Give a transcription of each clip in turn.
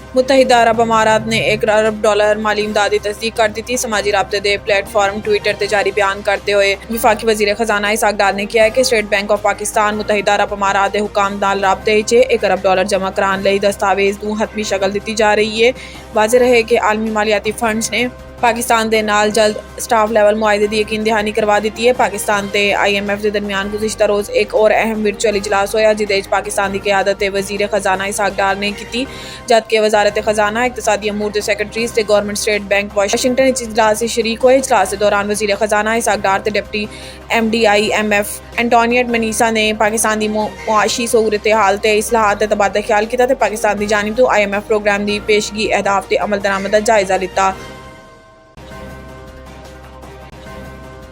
मुत्तहिदा अरब अमारात ने $1 अरब माली इमदाद की तस्दीक कर दी थी। समाजी राब्ते दे प्लेटफॉर्म ट्विटर से जारी बयान करते हुए विफाकी वज़ीर खजाना इसहाक डार ने किया है कि स्टेट बैंक ऑफ पाकिस्तान मुत्तहिदा अरब अमारात के हुकाम नाल राब्ते $1 अरब जमा कराने लई दस्तावेज़ नूं हतमी शक्ल दी जा रही है। वाज़ेह रहे कि आलमी मालियाती फंड्स ने पाकिस्तान दे नाल जल्द स्टाफ लेवल मुआहदे की यकीन दहानी करवा दी है। पाकिस्तान ते IMF के दरमियान गुज़िश्ता रोज़ एक और अहम वर्चुअल इजलास होया जिहदे पाकिस्तान की क़यादत वज़ीर खजाना इसहाक डार ने की, जबकि वज़ारत खजाना इक़्तिसादी अमूर के सैकटरीज़ ते गवर्नमेंट स्टेट बैंक वाशिंगटन इजलास से शरीक हुए। इजलास के दौरान वज़ीर खजाना इसहाक डार ते डिप्टी MD IMF एंटोनिएट मनीसा ने पाकिस्तान की मुआशी सूरत हाल ते इसलाहत का तबादला ख्याल किया ते पाकिस्तान की जानिब तो IMF प्रोग्राम की पेशगी अहदाफ ते अमल दरामद का जायजा लिता।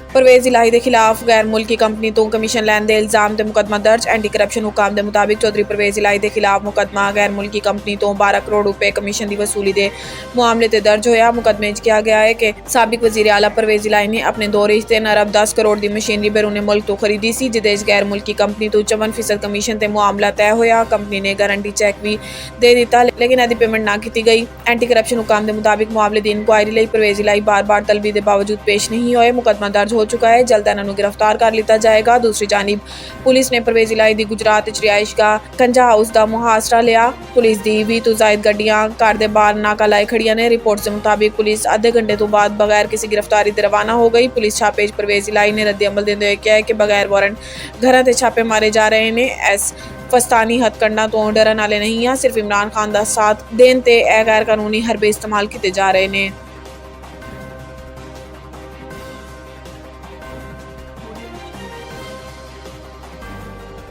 परवेज़ इलाही के खिलाफ गैर मुल्की कंपनी तो कमीशन लैन के इल्जाम से मुकदमा दर्ज। एंटी करप्शन हुकाम के मुताबिक चौधरी परवेज़ इलाही के खिलाफ मुकदमा गैर मुल्की कंपनी तो 12 करोड़ रुपए कमीशन की वसूली के मामले से दर्ज होया। मुकदमे किया गया है कि साबिक वज़ीर आला परवेज़ इलाही ने अपने 2 3 अरब 10 करोड़ की मशीनरी बैरून मुल्क तो खरीदी सी, जिहदे गैर मुल्की कंपनी तो 54% कमीशन से मामला तय होया। कंपनी ने गारंटी चैक भी दे दिता लेकिन इसकी पेमेंट ना की गई। एंटी करप्शन हुकाम के मुताबिक मामले की इंक्वायरी लई परवेज़ इलाही बार तलबी के बावजूद पेश नहीं होए। मुकदमा दर्ज हो चुका है, जल्द इन्होंने गिरफ्तार कर लिया जाएगा। दूसरी जानिब पुलिस ने परवेज़ इलाही की गुजरात रिहाइश का कंजा हाउस का मुहासरा लिया। पुलिस की 20 तो जायद गड्डियां घर के बाहर नाका लाए खड़ियां ने। रिपोर्ट के मुताबिक पुलिस आधे घंटे तो बाद बगैर किसी गिरफ्तारी के रवाना हो गई। पुलिस छापे परवेज़ इलाही ने रद्द अमल देते हुए कहा है कि बगैर वारंट घर से छापे मारे जा रहे हैं। एस फस्तानी हथकंडा तो डरन वाले नहीं हैं, सिर्फ इमरान खान का साथ देने ते गैर कानूनी हरबे इस्तेमाल किए जा रहे हैं।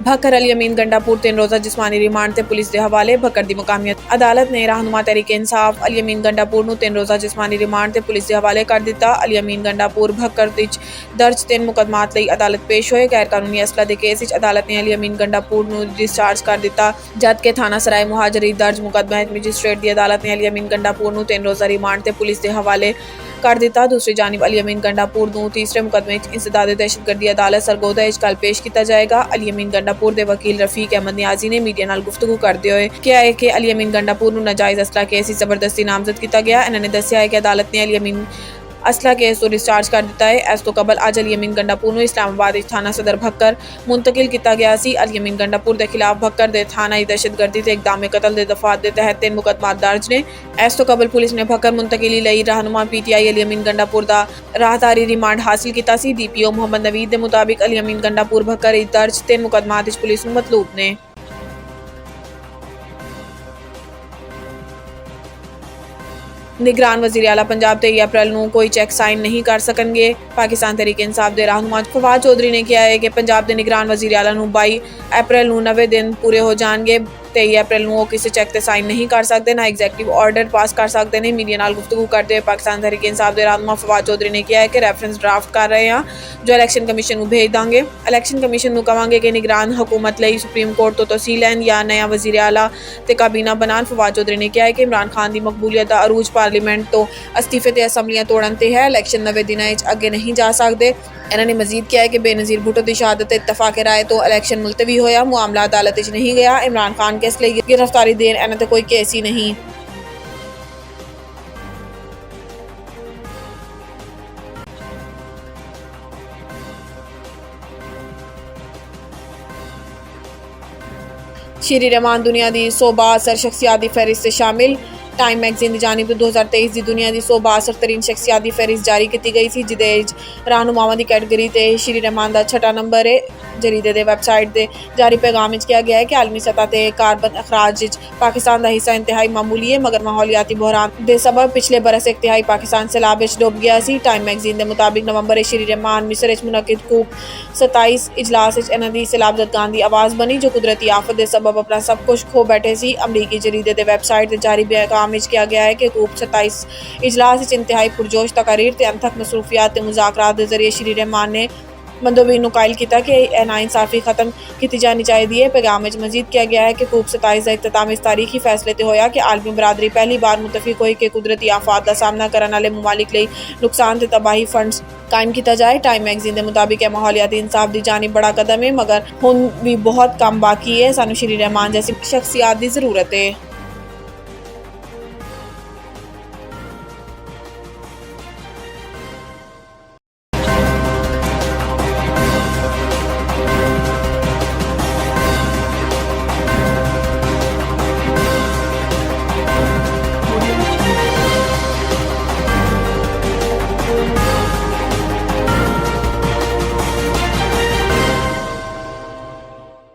भक्कर अल यमीन गंडापुर 3 रोज़ा जिस्मानी रिमांड से पुलिस के हवाले। भक्कर की मुकामी अदालत ने रहनुमा तहरीक इंसाफ अल यमीन गंडापुर नूं 3 रोज़ा जिस्मानी रिमांड से पुलिस के हवाले कर दिता। अल यमीन गंडापुर भक्कर विच दर्ज 3 मुकदमात लई अदालत पेश होए। गैर कानूनी असला के केस विच अदालत ने अल यमीन गंडापुर नूं डिस्चार्ज कर दिता, जबकि थाना सराय मुहाजरी दर्ज मुकदमा मजिस्ट्रेट की अदालत ने अल यमीन गंडापुर नूं 3 रोज़ा रिमांड से पुलिस के हवाले कर दिता। दूसरी जानिब अल यमीन गंडापुर नूं तीसरे मुकदमे इंसदाद दहशतगर्दी अदालत सरगोदा कल पेश किया जाएगा। अल यमीन गंडापुर के वकील रफीक अहमद नियाजी ने मीडिया नाल गुफ्तगू करते हुए कहा है कि अल यमीन गंडापुर नूं नाजायज़ असला केस जबरदस्ती नामजद किया गया। इन्होंने दस्सिया है कि अदालत ने अल यमीन असला केस तो डिस्चार्ज कर दिता है। इस तो कबल अज अल यमीन गंडापुर नूं इस्लामाबाद थाना सदर भक्कर मुंतकिल किया गया सी। अल यमीन गंडापुर के खिलाफ भक्कर के थाना दहशतगर्दी से इकदाम कतल के दफात के तहत 3 मुकदमात दर्ज ने। इस तो कबल पुलिस ने भक्कर मुंतकिली लई रहनुमा PTI अल यमीन गंडापुर का राहदारी रिमांड हासिल किया सी। DPO मोहम्मद नवीद के मुताबिक अल यमीन गंडापुर भक्कर दर्ज 3 मुकदमात पुलिस नूं मतलूब ने। निगरान वज़ीर आला पंजाब 23 अप्रैल को कोई चेक साइन नहीं कर सकेंगे। पाकिस्तान तहरीक इंसाफ के रहनुमा फवाद चौधरी ने कहा है कि पंजाब के निगरान वज़ीर आला 22 अप्रैल 90 दिन पूरे हो जाएंगे। 23 अप्रैल वो किसी चेक से साइन नहीं कर सकते, ना एग्जैक्टिव ऑर्डर पास कर सकते हैं। मीडिया नाल गुफ्तगू करते हुए पाकिस्तान तहरीक इंसाफ के रहनुमा फवाद चौधरी ने कहा है कि रेफरेंस ड्राफ्ट कर रहे हैं जो इलैक्शन कमीशन को भेज देंगे। इलैक्शन कमीशन को कहेंगे कि निगरान हुकूमत लई सुप्रीम कोर्ट तो तहसील लैन या नया वज़ीर आला ते काबीना बनान। फवाद चौधरी ने कहा है कि इमरान खान की मकबूलियत का अरूज पार्लीमेंट तो अस्तीफे ते असम्बलियां तोड़न ते है। इलैक्शन 90 दिन अगे नहीं जा सकते। इन्होंने मजीद किया है कि बेनज़ीर भुट्टो की शहादत इतफाक़ राय तो इलैक्शन मुलतवी होया, मामला अदालत नहीं गया। इमरान खान के इसलिए गिरफ्तारी देन इन्होंने तो कोई केस ही नहीं। श्री रहमान दुनिया की 100 बाअसर शख्सियात की फहरिस्त से शामिल। टाइम मैगजीन की जानिब 2023 की दुनिया की 100 बाअसर तरीन शख्सियात की फहरिस्त जारी की गई थी, जिदे रहनुमावां की कैटेगरी से श्री रहमान का 6वां नंबर है। जरीदे के वैबसाइट से जारी पैगाम किया गया है कि आलमी सतह पर कार्बन अखराज पाकिस्तान का हिस्सा इंतहाई मामूली है, मगर माहौलियाती बहरान के सबब पिछले बरस एक तिहाई पाकिस्तान सैलाब डूब गया सी। टाइम मैगजीन के मुताबिक नवंबर श्री रहमान मिस्र मुनक़िद कूप 27 इजलास इन्हां दी सैलाब ज़दगान की आवाज़ बनी जो कुदरती आफत के सबब अपना सब कुछ खो बैठे सी। अमरीकी जरीदे के वैबसाइट से जारी पैगाम किया गया है कि कूप 27 इजलास इंतहाई पुरजोश तकारीर ते अनथक मसरूफियात ते मुज़ाकरात के जरिए श्री रहमान ने मंदोबीन कायल किया कि नाइंसाफ़ी खत्म की जानी चाहिए। पैगाम में मजीद किया गया है कि कूप 27 का इख्तिताम इस तारीखी फैसले से होया कि आलमी बरादरी पहली बार मुतफिक हुई कि कुदरती आफात का सामना करने वाले ममालिक लई नुकसान से तबाही फंड्स कायम किया जाए। टाइम मैगजीन के मुताबिक माहौलियाती इंसाफ की जानिब बड़ा कदम है, मगर हुण भी बहुत कम बाकी है। सानू श्री रहमान जैसी शख्सियात की जरूरत है।